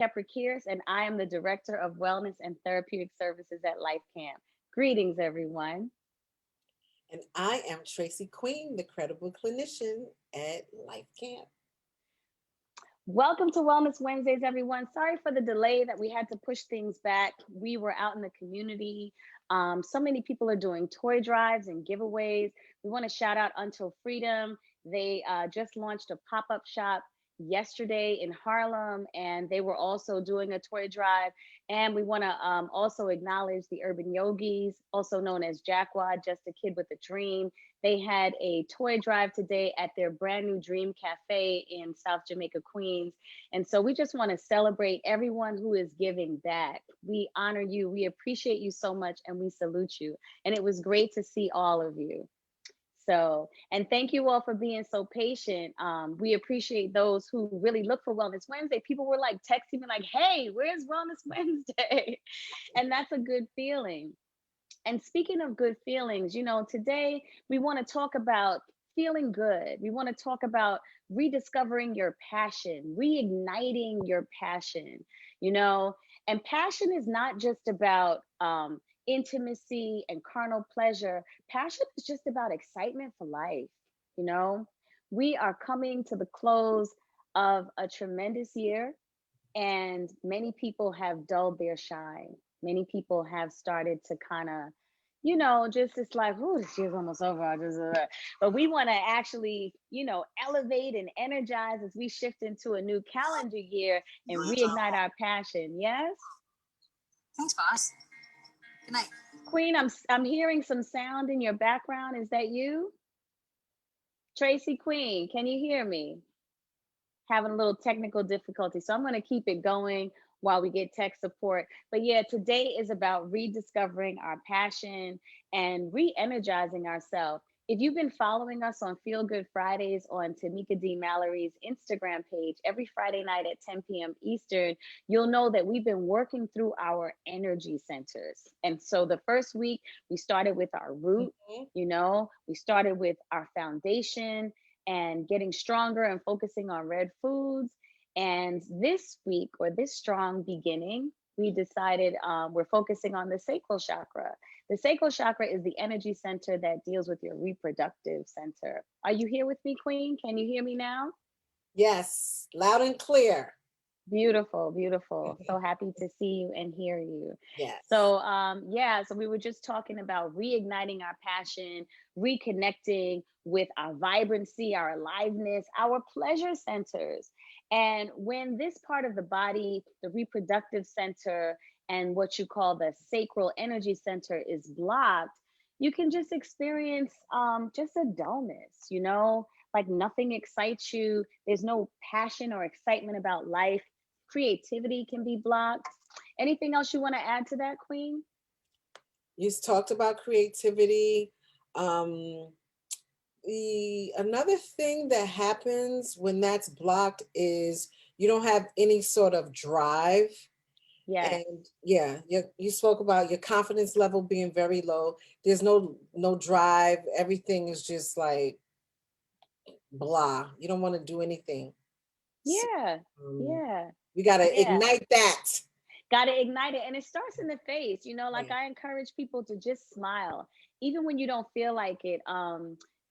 Keprikers, and I am the Director of Wellness and Therapeutic Services at Life Camp. Greetings, everyone. And I am Tracy Queen, the credible clinician at Life Camp. Welcome to Wellness Wednesdays, everyone. Sorry for the delay that we had to push things back. We were out in the community. So many people are doing toy drives and giveaways. We want to shout out Until Freedom. They just launched a pop up shop yesterday in Harlem, and they were also doing a toy drive. And we want to also acknowledge the Urban Yogis, also known as Jackwad, Just a Kid with a Dream. They had a toy drive today at their brand new Dream Cafe in South Jamaica, Queens. And so we just want to celebrate everyone who is giving back. We honor you. We appreciate you so much and we salute you. And it was great to see all of you. So, and thank you all for being so patient. We appreciate those who really look for Wellness Wednesday. People were like texting me like, hey, where's Wellness Wednesday? And that's a good feeling. And speaking of good feelings, today we want to talk about feeling good. We want to talk about rediscovering your passion, reigniting your passion, you know. And passion is not just about intimacy and carnal pleasure. Passion is just about excitement for life, you know. We are coming to the close of a tremendous year, and many people have dulled their shine. Many people have started to kind of, just it's like, oh, this year's almost over. But we want to actually, elevate and energize as we shift into a new calendar year and reignite our passion. Yes, Thanks, boss. Good night. Queen, I'm hearing some sound in your background. Is that you, Tracy Queen? Can you hear me? Having a little technical difficulty. So I'm going to keep it going while we get tech support. But yeah, today is about rediscovering our passion and re-energizing ourselves. If you've been following us on Feel Good Fridays on Tamika D. Mallory's Instagram page every Friday night at 10 p.m. Eastern, you'll know that we've been working through our energy centers. And so the first week, we started with our root, we started with our foundation and getting stronger and focusing on red foods. And this week, or this strong beginning, we decided we're focusing on the sacral chakra. The sacral chakra is the energy center that deals with your reproductive center. Are you here with me, Queen? Can you hear me now? Yes, loud and clear. Beautiful, beautiful. So happy to see you and hear you. Yes. So, so we were just talking about reigniting our passion, reconnecting with our vibrancy, our aliveness, our pleasure centers. And when this part of the body, the reproductive center, and what you call the sacral energy center is blocked, you can just experience just a dullness, like nothing excites you. There's no passion or excitement about life. Creativity can be blocked. Anything else you want to add to that, Queen? You talked about creativity. Um, the another thing that happens when that's blocked is you don't have any sort of drive. Yes. And yeah, you spoke about your confidence level being very low. There's no drive. Everything is just like blah. You don't want to do anything. So, Yeah. um, Yeah. we gotta Yeah. ignite that. Got to ignite it. And it starts in the face, like Right. I encourage people to just smile, even when you don't feel like it.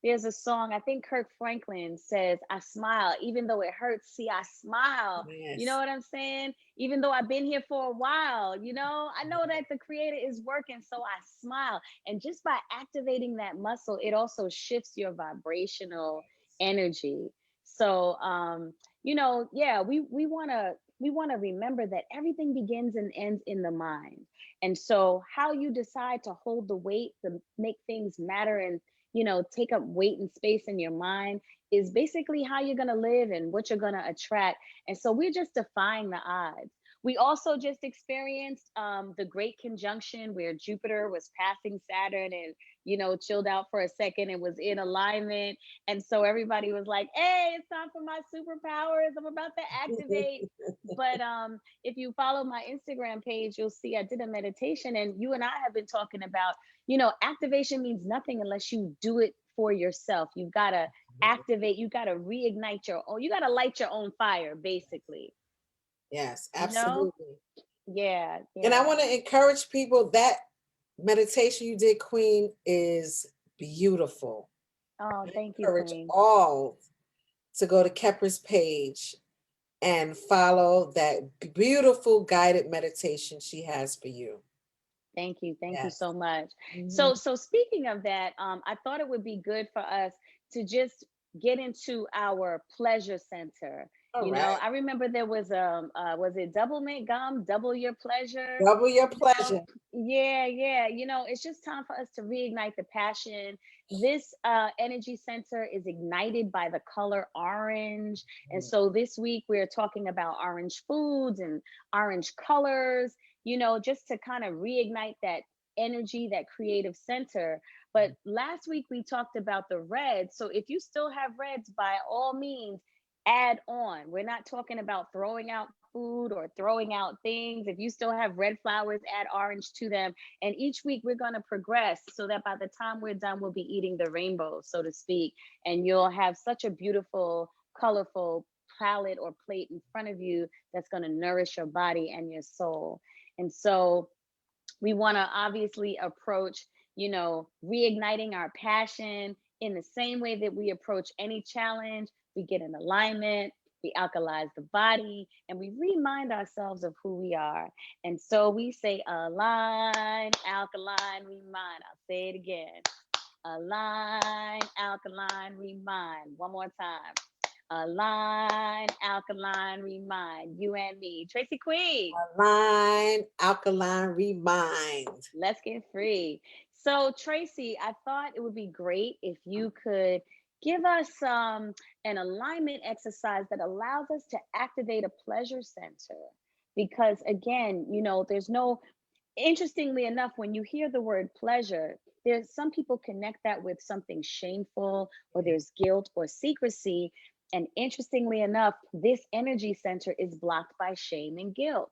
There's a song, I think Kirk Franklin says, I smile, even though it hurts. See, I smile. You know Yes. what I'm saying? Even though I've been here for a while, I know that the creator is working. So I smile. And just by activating that muscle, it also shifts your vibrational energy. So, yeah, we want to remember that everything begins and ends in the mind. And so how you decide to hold the weight, to make things matter and, take up weight and space in your mind is basically how you're going to live and what you're going to attract. And so we're just defying the odds. We also just experienced the great conjunction where Jupiter was passing Saturn and, chilled out for a second and was in alignment. And so everybody was like, hey, it's time for my superpowers. I'm about to activate. But if you follow my Instagram page, you'll see I did a meditation, and you and I have been talking about, activation means nothing unless you do it for yourself. You've got to activate, you got to reignite your own, you got to light your own fire, basically. Yes, you know? absolutely. Yeah, And I yeah. want to encourage people that meditation you did, Queen, is beautiful. Oh, I thank you, encourage Queen. all to go to Kepra's page and follow that beautiful guided meditation she has for you. Thank you. Thank you Yes. so much. Mhm. So speaking of that, I thought it would be good for us to just get into our pleasure center. All You know, right. I remember there was it double mint gum, double your pleasure? Double your You know, pleasure. yeah, yeah. You know, it's just time for us to reignite the passion. This energy center is ignited by the color orange. And Mm. so this week we're talking about orange foods and orange colors, you know, just to kind of reignite that energy, that creative center. But last week we talked about the reds. So if you still have reds, by all means, add on. We're not talking about throwing out food or throwing out things. If you still have red flowers, add orange to them. And each week we're going to progress so that by the time we're done, we'll be eating the rainbow, so to speak. And you'll have such a beautiful, colorful palette or plate in front of you that's going to nourish your body and your soul. And so we want to obviously approach, you know, reigniting our passion in the same way that we approach any challenge. We get in alignment, we alkalize the body, and we remind ourselves of who we are. And so we say align, alkaline, remind. I'll say it again. Align, alkaline, remind. One more time. Align, alkaline, remind. You and me. Tracy Queen. Align, alkaline, remind. Let's get free. So, Tracy, I thought it would be great if you could give us an alignment exercise that allows us to activate a pleasure center. Because, again, you know, there's no, interestingly enough, when you hear the word pleasure, there's some people connect that with something shameful, or there's guilt or secrecy. And interestingly enough, this energy center is blocked by shame and guilt.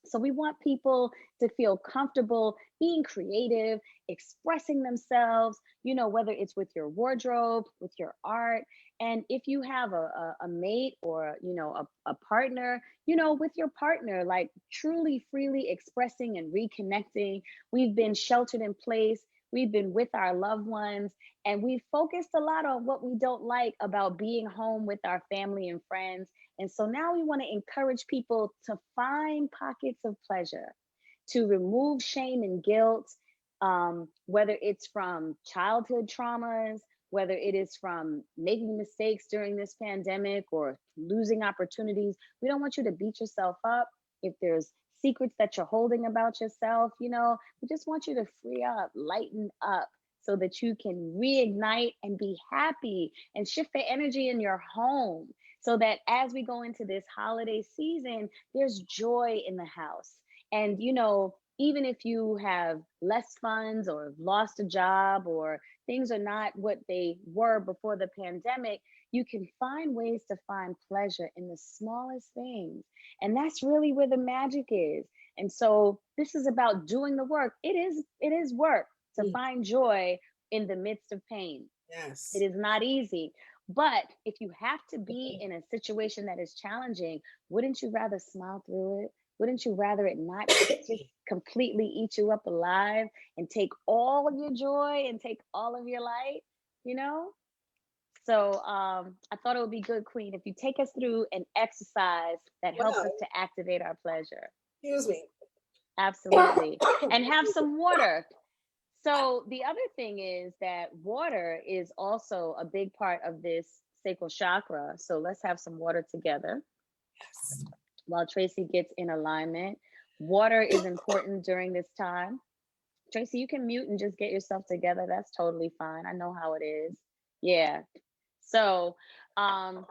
So we want people to feel comfortable being creative, expressing themselves, you know, whether it's with your wardrobe, with your art. And if you have a mate or, you know, a partner, you know, with your partner, like truly freely expressing and reconnecting. We've been sheltered in place. We've been with our loved ones, and we've focused a lot on what we don't like about being home with our family and friends. And so now we want to encourage people to find pockets of pleasure, to remove shame and guilt, whether it's from childhood traumas, whether it is from making mistakes during this pandemic or losing opportunities. We don't want you to beat yourself up. If there's secrets that you're holding about yourself, you know, we just want you to free up, lighten up, so that you can reignite and be happy and shift the energy in your home, so that as we go into this holiday season, there's joy in the house. And, you know, even if you have less funds or lost a job or things are not what they were before the pandemic, you can find ways to find pleasure in the smallest things. And that's really where the magic is. And so this is about doing the work. It is work to Mm. find joy in the midst of pain. It Yes. is not easy. But if you have to be in a situation that is challenging, wouldn't you rather smile through it? Wouldn't you rather it not just completely eat you up alive and take all of your joy and take all of your light, you know? So I thought it would be good, Queen, if you take us through an exercise that helps us Well, to activate our pleasure. excuse me. Absolutely. And have some water. So the other thing is that water is also a big part of this sacral chakra. So let's have some water together Yes. while Tracy gets in alignment. Water is important during this time. Tracy, you can mute and just get yourself together. That's totally fine. I know how it is. Yeah. So, um,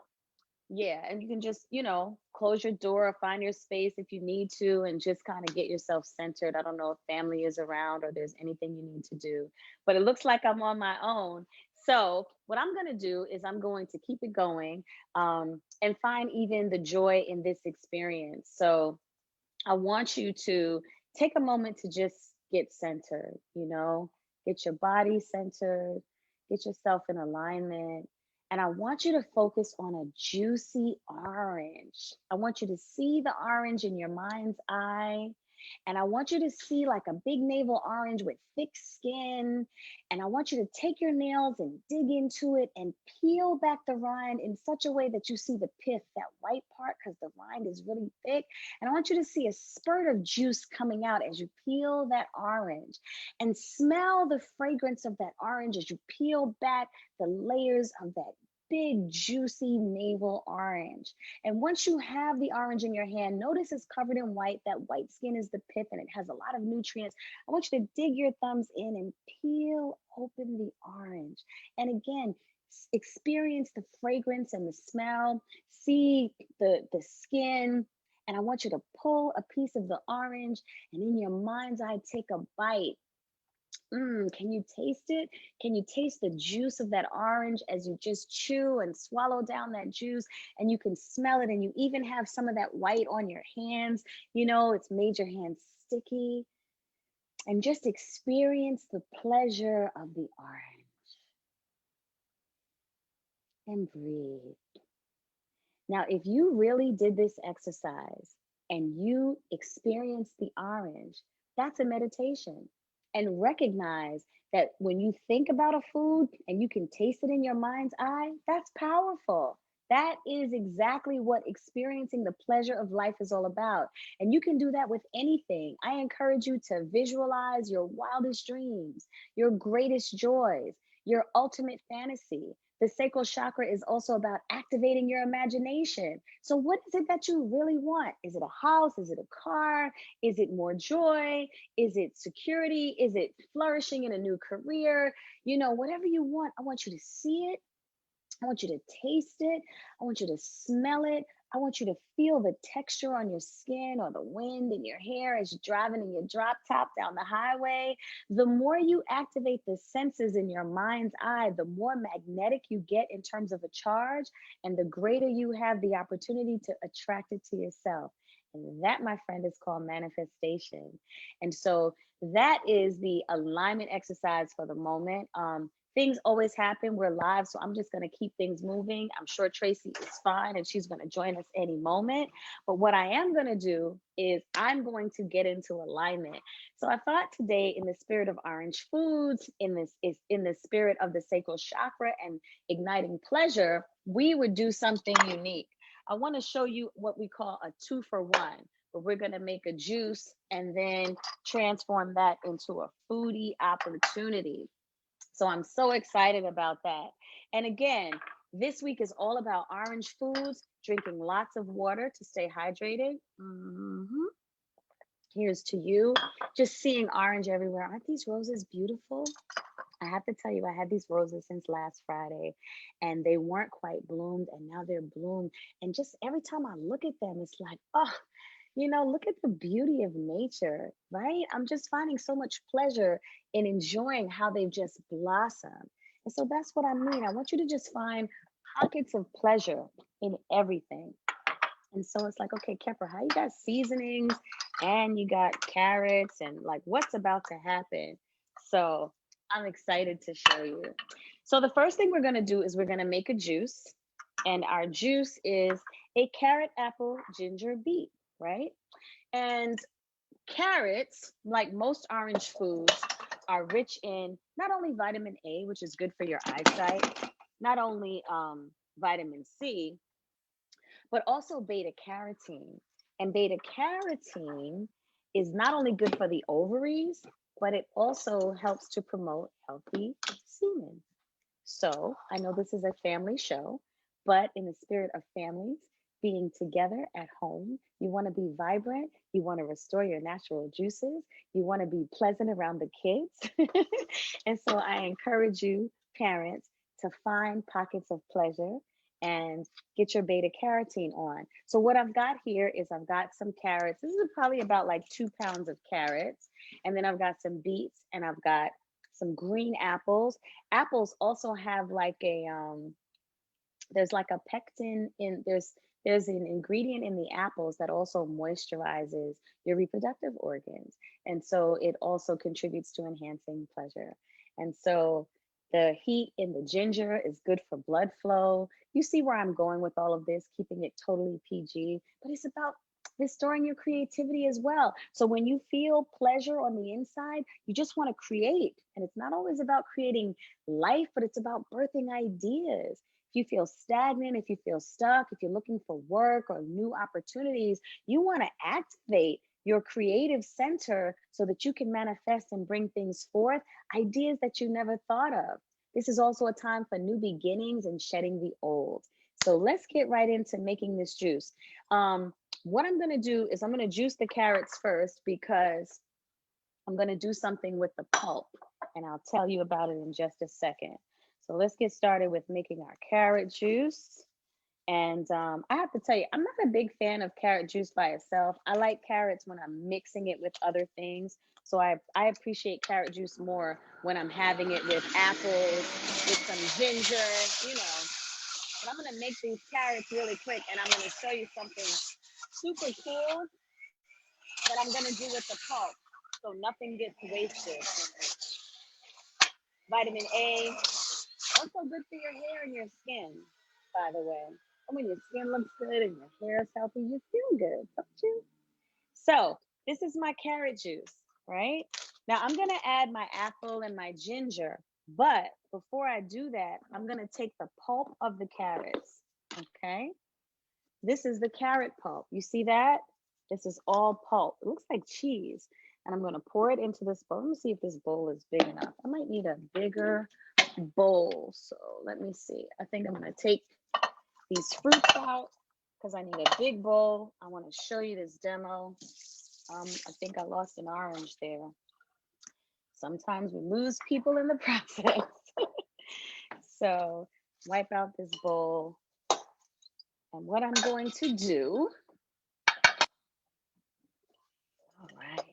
yeah, and you can just, you know, close your door or find your space if you need to and just kind of get yourself centered. I don't know if family is around or there's anything you need to do, but it looks like I'm on my own. So, what I'm going to do is I'm going to keep it going, and find even the joy in this experience. So, I want you to take a moment to just get centered, you know, get your body centered, get yourself in alignment. And I want you to focus on a juicy orange. I want you to see the orange in your mind's eye. And I want you to see like a big navel orange with thick skin. And I want you to take your nails and dig into it and peel back the rind in such a way that you see the pith, that white part, because the rind is really thick. And I want you to see a spurt of juice coming out as you peel that orange, and smell the fragrance of that orange as you peel back the layers of that big, juicy navel orange. And once you have the orange in your hand, notice it's covered in white. That white skin is the pith and it has a lot of nutrients. I want you to dig your thumbs in and peel open the orange. And again, experience the fragrance and the smell, see the skin. And I want you to pull a piece of the orange and in your mind's eye, take a bite. Can you taste it? Can you taste the juice of that orange as you just chew and swallow down that juice? And you can smell it, and you even have some of that white on your hands. You know, it's made your hands sticky. And just experience the pleasure of the orange and breathe. Now, if you really did this exercise and you experienced the orange, that's a meditation. And recognize that when you think about a food and you can taste it in your mind's eye, that's powerful. That is exactly what experiencing the pleasure of life is all about. And you can do that with anything. I encourage you to visualize your wildest dreams, your greatest joys, your ultimate fantasy. The sacral chakra is also about activating your imagination. So, what is it that you really want? Is it a house? Is it a car? Is it more joy? Is it security? Is it flourishing in a new career? You know, whatever you want, I want you to see it. I want you to taste it. I want you to smell it. I want you to feel the texture on your skin or the wind in your hair as you're driving in your drop top down the highway. The more you activate the senses in your mind's eye, the more magnetic you get in terms of a charge, and the greater you have the opportunity to attract it to yourself. And that, my friend, is called manifestation. And so that is the alignment exercise for the moment. Things always happen. We're live, so I'm just going to keep things moving. I'm sure Tracy is fine and she's going to join us any moment. But what I am going to do is I'm going to get into alignment. So I thought today, in the spirit of orange foods, in the spirit of the sacral chakra and igniting pleasure, we would do something unique. I want to show you what we call a 2-for-1. But we're going to make a juice and then transform that into a foodie opportunity. So I'm so excited about that. And again, this week is all about orange foods, drinking lots of water to stay hydrated. Here's to you. Just seeing orange everywhere. Aren't these roses beautiful? I have to tell you, I had these roses since last Friday and they weren't quite bloomed, and now they're bloomed. And just every time I look at them, it's like, oh, you know, look at the beauty of nature, right? I'm just finding so much pleasure in enjoying how they've just blossomed. And so that's what I mean. I want you to just find pockets of pleasure in everything. And so it's like, okay, Kepper, how you got seasonings and you got carrots and like what's about to happen? So I'm excited to show you. So the first thing we're going to do is we're going to make a juice. And our juice is a carrot, apple, ginger, beet, right? And carrots, like most orange foods, are rich in not only vitamin A, which is good for your eyesight, not only vitamin C, but also beta carotene. And beta carotene is not only good for the ovaries, but it also helps to promote healthy semen. So I know this is a family show, but in the spirit of families being together at home, you want to be vibrant, you want to restore your natural juices, you want to be pleasant around the kids. And so I encourage you, parents, to find pockets of pleasure and get your beta carotene on. So what I've got here is I've got some carrots. This is probably about like 2 pounds of carrots. And then I've got some beets and I've got some green apples. Apples also have like a there's like a pectin in there's an ingredient in the apples that also moisturizes your reproductive organs, and so it also contributes to enhancing pleasure. And so The heat in the ginger is good for blood flow. You see where I'm going with all of this, keeping it totally PG, but it's about restoring your creativity as well. So when you feel pleasure on the inside, you just want to create. And it's not always about creating life, but it's about birthing ideas. If you feel stagnant, if you feel stuck, if you're looking for work or new opportunities, you want to activate your creative center so that you can manifest and bring things forth, ideas that you never thought of. This is also a time for new beginnings and shedding the old. So let's get right into making this juice. What I'm gonna do is I'm gonna juice the carrots first because I'm gonna do something with the pulp, and I'll tell you about it in just a second. So let's get started with making our carrot juice. And I have to tell you, I'm not a big fan of carrot juice by itself. I like carrots when I'm mixing it with other things. So I appreciate carrot juice more when I'm having it with apples, with some ginger, you know. But I'm gonna make these carrots really quick, and I'm gonna show you something super cool that I'm gonna do with the pulp, so nothing gets wasted. Vitamin A, also good for your hair and your skin, by the way. And when your skin looks good and your hair is healthy, you feel good, don't you? So this is my carrot juice, right? Now I'm gonna add my apple and my ginger, but before I do that, I'm gonna take the pulp of the carrots, okay? This is the carrot pulp. You see that? This is all pulp. It looks like cheese. And I'm going to pour it into this bowl. Let me see if this bowl is big enough. I might need a bigger bowl. So let me see. I think I'm going to take these fruits out because I need a big bowl. I want to show you this demo. I think I lost an orange there. Sometimes we lose people in the process. So wipe out this bowl. And what I'm going to do, all right,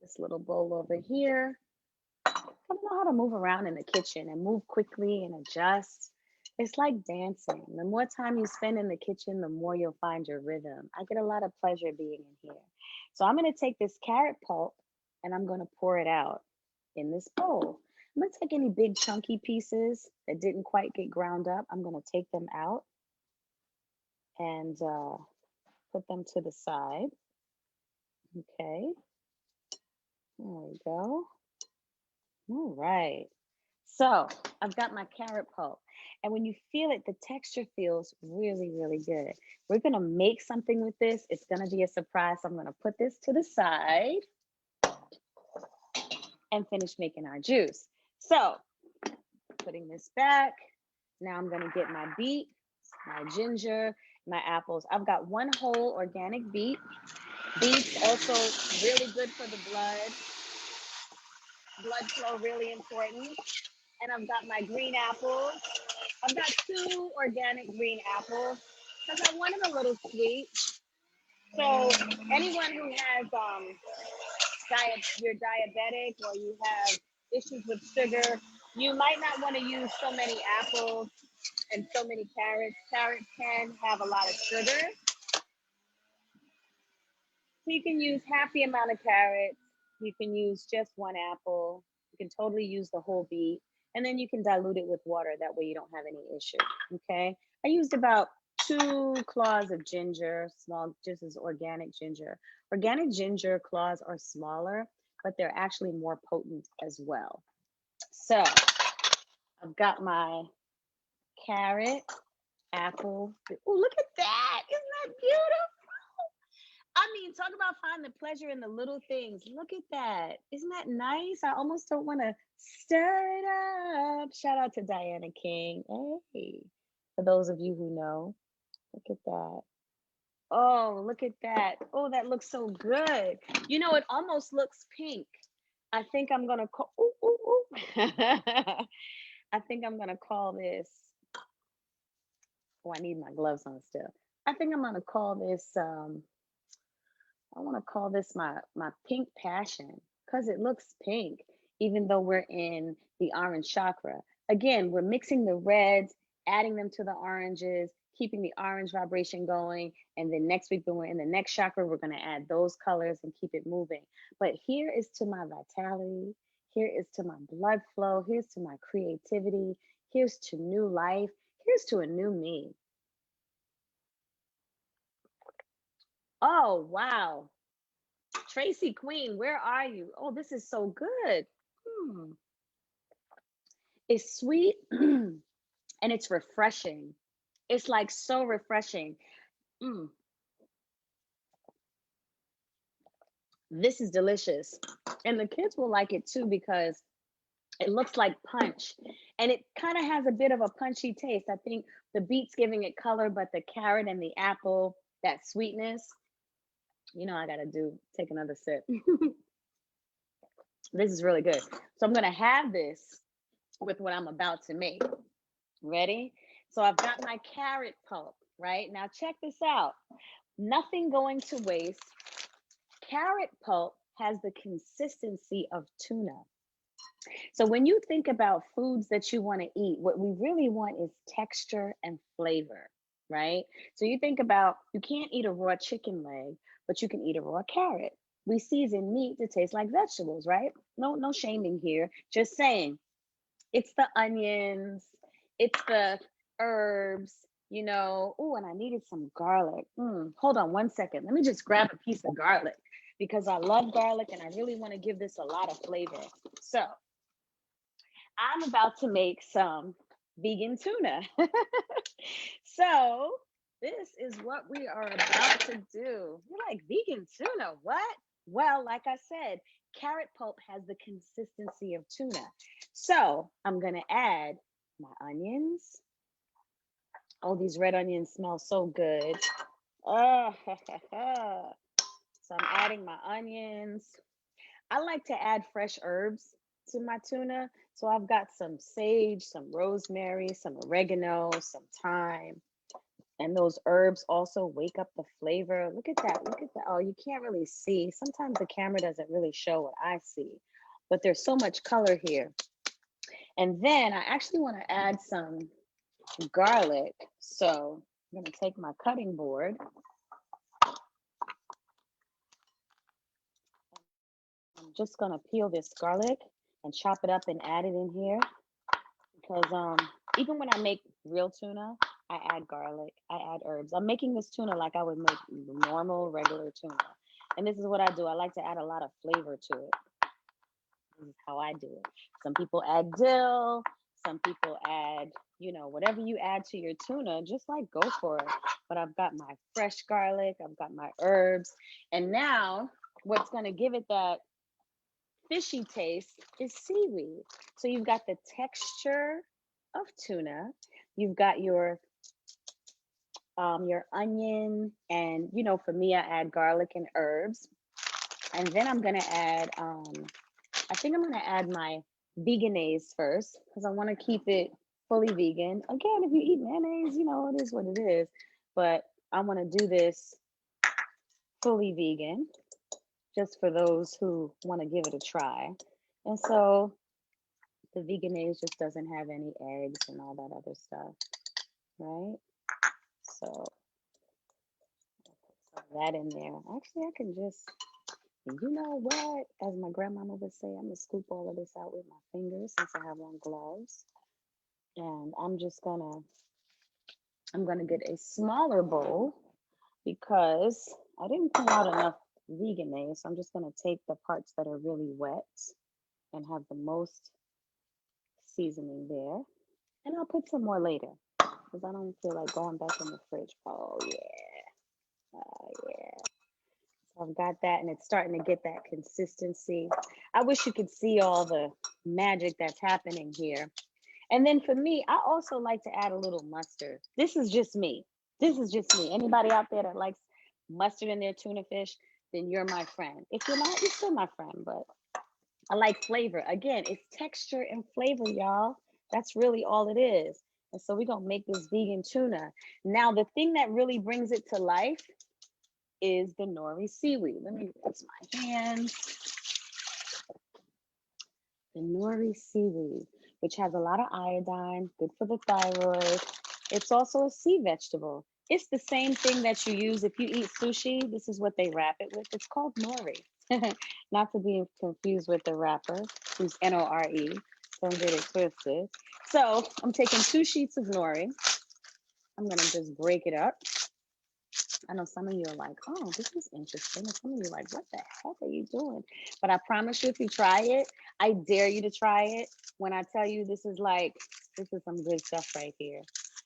this little bowl over here. I don't know how to move around in the kitchen and move quickly and adjust. It's like dancing. The more time you spend in the kitchen, the more you'll find your rhythm. I get a lot of pleasure being in here. So I'm going to take this carrot pulp and I'm going to pour it out in this bowl. I'm going to take any big chunky pieces that didn't quite get ground up. I'm going to take them out and put them to the side. Okay, there we go. All right. So I've got my carrot pulp. And when you feel it, the texture feels really, really good. We're going to make something with this. It's going to be a surprise. I'm going to put this to the side and finish making our juice. So putting this back. Now I'm going to get my beet, my ginger, my apples. I've got one whole organic beet. Beets also really good for the blood flow, really important. And I've got my green apples. I've got 2 organic green apples because I want them a little sweet. So anyone who has you're diabetic or you have issues with sugar, you might not want to use so many apples and so many carrots. Carrots can have a lot of sugar. So you can use half the amount of carrots. You can use just 1 apple. You can totally use the whole beet. And then you can dilute it with water. That way you don't have any issue, okay? I used about 2 claws of ginger, small, just as organic ginger. Organic ginger claws are smaller, but they're actually more potent as well. So I've got my carrot, apple. Oh, look at that. Isn't that beautiful? I mean, talk about finding the pleasure in the little things. Look at that. Isn't that nice? I almost don't want to stir it up. Shout out to Diana King. Hey, for those of you who know, look at that. Oh, look at that. Oh, that looks so good. You know, it almost looks pink. I think I'm going to call, ooh, ooh, ooh. I think I'm going to call this, oh, I need my gloves on still. I think I'm going to call this, I want to call this my pink passion because it looks pink, even though we're in the orange chakra. Again, we're mixing the reds, adding them to the oranges, keeping the orange vibration going. And then next week, when we're in the next chakra, we're going to add those colors and keep it moving. But here is to my vitality. Here is to my blood flow. Here's to my creativity. Here's to new life. Here's to a new me. Oh, wow. Tracy Queen, where are you? Oh, this is so good. Hmm. It's sweet and it's refreshing. It's like so refreshing. Mm, this is delicious. And the kids will like it too because it looks like punch and it kind of has a bit of a punchy taste. I think the beet's giving it color, but the carrot and the apple, that sweetness, I gotta take another sip. This is really good. So I'm gonna have this with what I'm about to make. Ready? So I've got my carrot pulp, right? Now check this out. Nothing going to waste. Carrot pulp has the consistency of tuna. So when you think about foods that you want to eat, what we really want is texture and flavor, right? So you think about, you can't eat a raw chicken leg, but you can eat a raw carrot. We season meat to taste like vegetables, right? No shaming here. Just saying, it's the onions, it's the herbs, Oh, and I needed some garlic. Hold on one second. Let me just grab a piece of garlic because I love garlic and I really want to give this a lot of flavor. So I'm about to make some vegan tuna. So this is what we are about to do. You're like, vegan tuna, what? Well, like I said, carrot pulp has the consistency of tuna. So I'm gonna add my onions. Oh, these red onions smell so good. Oh, so I'm adding my onions. I like to add fresh herbs to my tuna. So I've got some sage, some rosemary, some oregano, some thyme. And those herbs also wake up the flavor. Look at that. Look at that. Oh, you can't really see. Sometimes the camera doesn't really show what I see, but there's so much color here. And then I actually want to add some garlic. So I'm going to take my cutting board. I'm just going to peel this garlic and chop it up and add it in here. Because even when I make real tuna, I add garlic, I add herbs. I'm making this tuna like I would make normal, regular tuna. And this is what I do. I like to add a lot of flavor to it. This is how I do it. Some people add dill. Some people add, whatever you add to your tuna, just like go for it. But I've got my fresh garlic. I've got my herbs. And now what's going to give it that fishy taste is seaweed. So you've got the texture of tuna. You've got your onion, and for me, I add garlic and herbs. And then I'm gonna add, I think I'm gonna add my veganese first because I want to keep it fully vegan. Again, if you eat mayonnaise, it is what it is. But I want to do this fully vegan, just for those who want to give it a try. And so the veganese just doesn't have any eggs and all that other stuff, right? So put some of that in there. Actually, I can just, you know what? As my grandmama would say, I'm gonna scoop all of this out with my fingers since I have on gloves. And I'm gonna get a smaller bowl because I didn't pull out enough veganese. So I'm just gonna take the parts that are really wet and have the most seasoning there. And I'll put some more later because I don't feel like going back in the fridge. Oh yeah. Oh yeah. So I've got that and it's starting to get that consistency. I wish you could see all the magic that's happening here. And then for me, I also like to add a little mustard. This is just me. This is just me. Anybody out there that likes mustard in their tuna fish, then you're my friend. If you're not, you're still my friend, but I like flavor. Again, it's texture and flavor, y'all. That's really all it is. And so we're going to make this vegan tuna. Now, the thing that really brings it to life is the nori seaweed. Let me rinse my hands. The nori seaweed, which has a lot of iodine, good for the thyroid. It's also a sea vegetable. It's the same thing that you use if you eat sushi. This is what they wrap it with. It's called nori. Not to be confused with the wrapper. Use Nore. Don't get it twisted. So I'm taking 2 sheets of nori. I'm gonna just break it up. I know some of you are like, oh, this is interesting. And some of you are like, what the heck are you doing? But I promise you, if you try it, I dare you to try it. When I tell you this is some good stuff right here.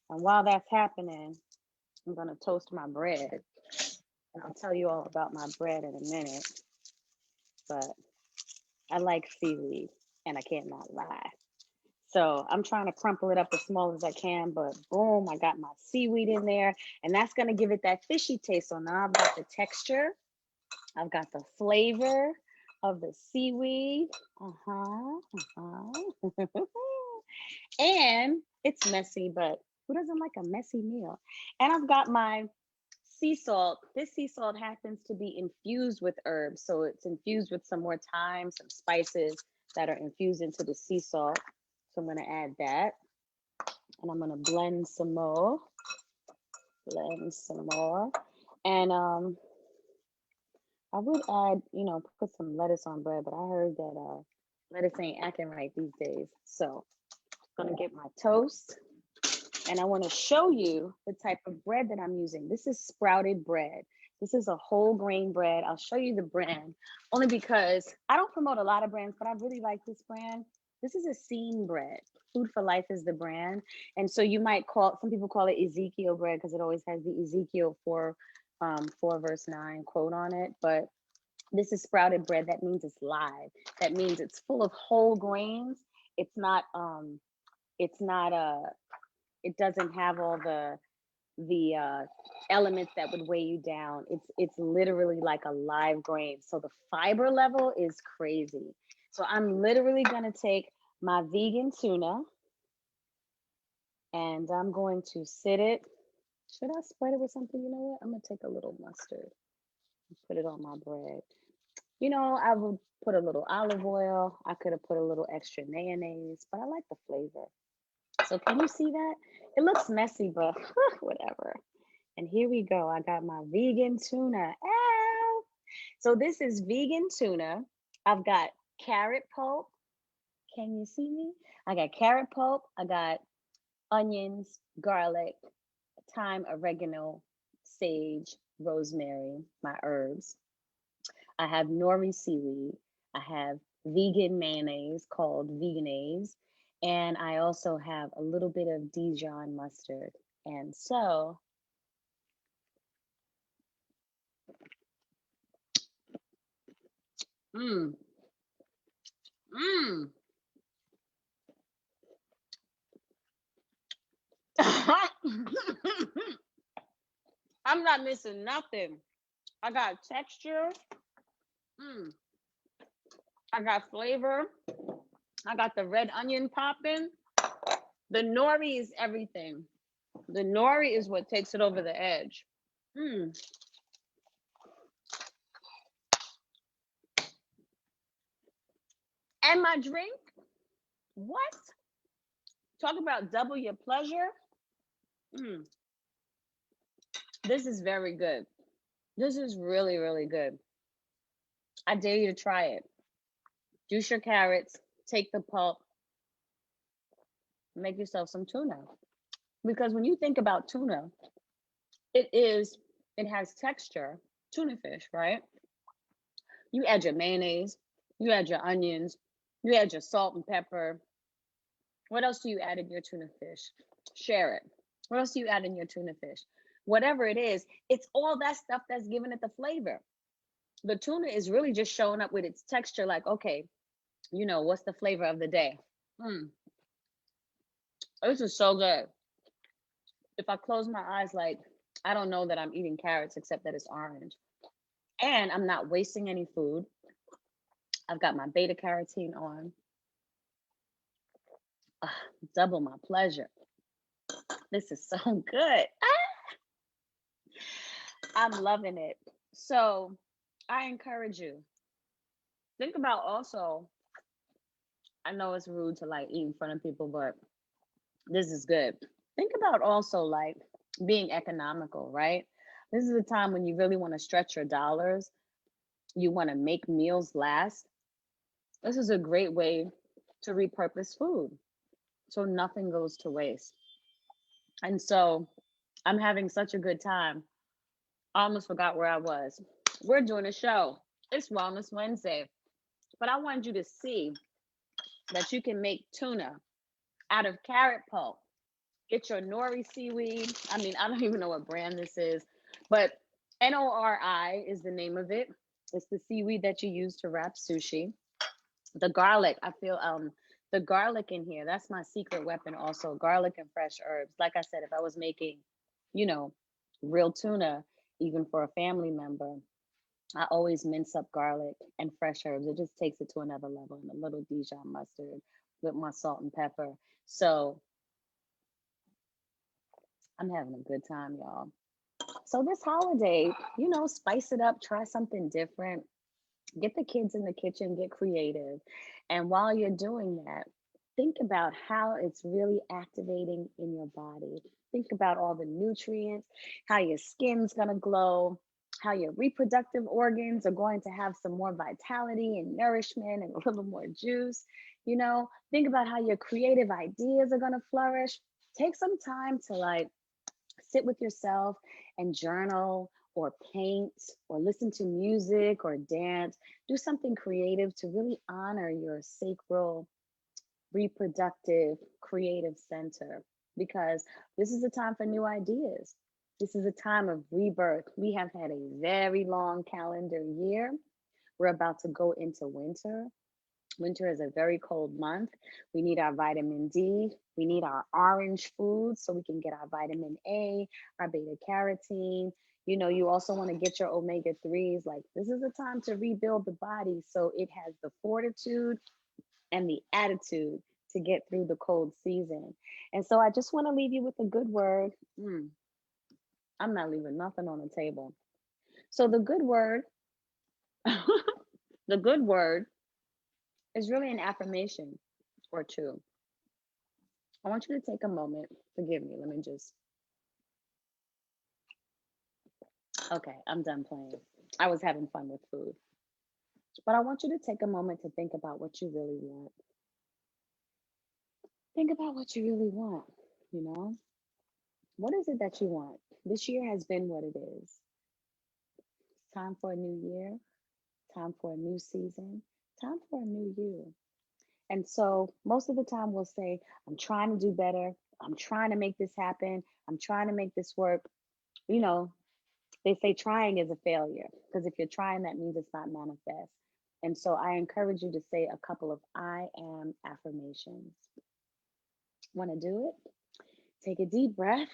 And while that's happening, I'm gonna toast my bread. And I'll tell you all about my bread in a minute. But I like seaweed, and I can't not lie. So I'm trying to crumple it up as small as I can, but boom, I got my seaweed in there, and that's gonna give it that fishy taste. So now I've got the texture, I've got the flavor of the seaweed. And it's messy, but who doesn't like a messy meal? And I've got my sea salt. This sea salt happens to be infused with herbs. So it's infused with some more thyme, some spices that are infused into the sea salt. So I'm gonna add that. And I'm gonna blend some more. And I would add, put some lettuce on bread, but I heard that lettuce ain't acting right these days. So I'm gonna get my toast. And I want to show you the type of bread that I'm using. This is sprouted bread. This is a whole grain bread. I'll show you the brand only because I don't promote a lot of brands, but I really like this brand. This is a Scene bread. Food for Life is the brand. And so you might some people call it Ezekiel bread because it always has the Ezekiel 4 verse 9 quote on it. But this is sprouted bread. That means it's live. That means it's full of whole grains. It's not it doesn't have all the elements that would weigh you down. It's literally like a live grain. So the fiber level is crazy. So I'm literally gonna take my vegan tuna and I'm going to sit it. Should I spread it with something? You know what? I'm gonna take a little mustard and put it on my bread. I would put a little olive oil. I could have put a little extra mayonnaise, but I like the flavor. So can you see that? It looks messy, but whatever. And here we go. I got my vegan tuna. Ow! So this is vegan tuna. I've got carrot pulp. Can you see me? I got carrot pulp. I got onions, garlic, thyme, oregano, sage, rosemary, my herbs. I have nori seaweed. I have vegan mayonnaise called Veganase. And I also have a little bit of Dijon mustard. And so, mmm, mmm. I'm not missing nothing. I got texture. Mm. I got flavor. I got the red onion popping. The nori is everything. The nori is what takes it over the edge. Mm. And my drink, what? Talk about double your pleasure. Mm. This is very good. This is really, really good. I dare you to try it. Juice your carrots, take the pulp, make yourself some tuna. Because when you think about tuna, it has texture, tuna fish, right? You add your mayonnaise, you add your onions, you add your salt and pepper. What else do you add in your tuna fish? Share it. What else do you add in your tuna fish? Whatever it is, it's all that stuff that's giving it the flavor. The tuna is really just showing up with its texture, like, okay, what's the flavor of the day? This is so good. If I close my eyes, like, I don't know that I'm eating carrots except that it's orange. And I'm not wasting any food. I've got my beta carotene on. Double my pleasure. This is so good. I'm loving it. So I encourage you. Think about also, I know it's rude to like eat in front of people, but this is good. Think about also like being economical, right? This is a time when you really want to stretch your dollars. You want to make meals last. This is a great way to repurpose food so nothing goes to waste. And so I'm having such a good time. I almost forgot where I was. We're doing a show. It's Wellness Wednesday, but I wanted you to see that you can make tuna out of carrot pulp. Get your nori seaweed. I mean, I don't even know what brand this is, but Nori is the name of it. It's the seaweed that you use to wrap sushi. The garlic, I feel the garlic in here, that's my secret weapon also. Garlic and fresh herbs. Like I said, if I was making, you know, real tuna, even for a family member, I always mince up garlic and fresh herbs. It just takes it to another level, and a little Dijon mustard with my salt and pepper. So I'm having a good time, y'all. So this holiday, spice it up, try something different, get the kids in the kitchen, get creative. And while you're doing that, think about how it's really activating in your body. Think about all the nutrients, how your skin's going to glow, how your reproductive organs are going to have some more vitality and nourishment and a little more juice. Think about how your creative ideas are going to flourish. Take some time to sit with yourself and journal or paint or listen to music or dance. Do something creative to really honor your sacral, reproductive, creative center, because this is a time for new ideas. This is a time of rebirth. We have had a very long calendar year. We're about to go into winter. Winter is a very cold month. We need our vitamin D. We need our orange foods so we can get our vitamin A, our beta carotene. You also want to get your omega 3s. Like, this is a time to rebuild the body so it has the fortitude and the attitude to get through the cold season. And so I just want to leave you with a good word. I'm not leaving nothing on the table. So the good word, the good word is really an affirmation or two. I want you to take a moment. Forgive me. Let me just. Okay, I'm done playing. I was having fun with food. But I want you to take a moment to think about what you really want. Think about what you really want. You know, what is it that you want? This year has been what it is. It's time for a new year, time for a new season, time for a new you. And so most of the time we'll say, I'm trying to do better. I'm trying to make this happen. I'm trying to make this work. You know, they say trying is a failure, because if you're trying, that means it's not manifest. And so I encourage you to say a couple of I am affirmations. Want to do it? Take a deep breath.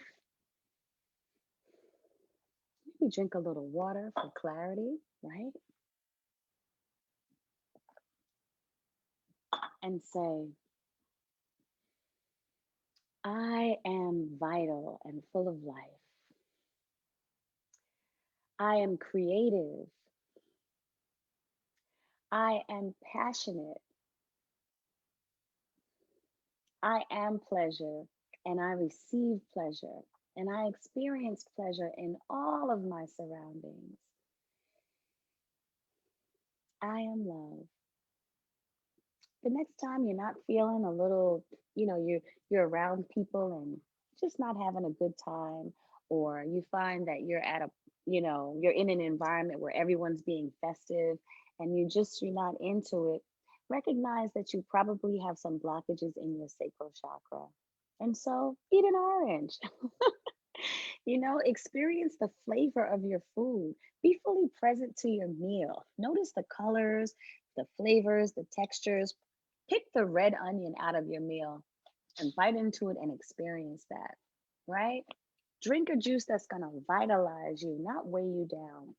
Maybe drink a little water for clarity, right? And say, I am vital and full of life. I am creative. I am passionate. I am pleasure and I receive pleasure and I experience pleasure in all of my surroundings. I am love. The next time you're not feeling a little, you're around people and just not having a good time, or you find that you're at a, you're in an environment where everyone's being festive and you're not into it, recognize that you probably have some blockages in your sacral chakra. And so eat an orange. Experience the flavor of your food. Be fully present to your meal. Notice the colors, the flavors, the textures. Pick the red onion out of your meal and bite into it and experience that, right? Drink a juice that's going to vitalize you, not weigh you down.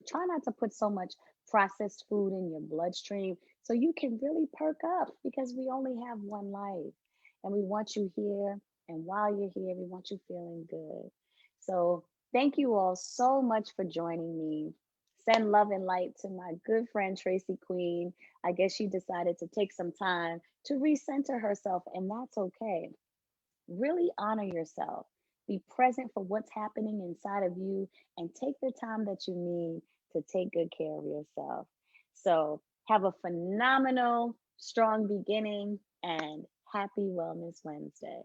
Try not to put so much processed food in your bloodstream so you can really perk up, because we only have one life and we want you here. And while you're here, we want you feeling good. So, thank you all so much for joining me. Send love and light to my good friend Tracy Queen. I guess she decided to take some time to recenter herself, and that's okay. Really honor yourself. Be present for what's happening inside of you and take the time that you need to take good care of yourself. So, Have a phenomenal, strong beginning and happy Wellness Wednesday.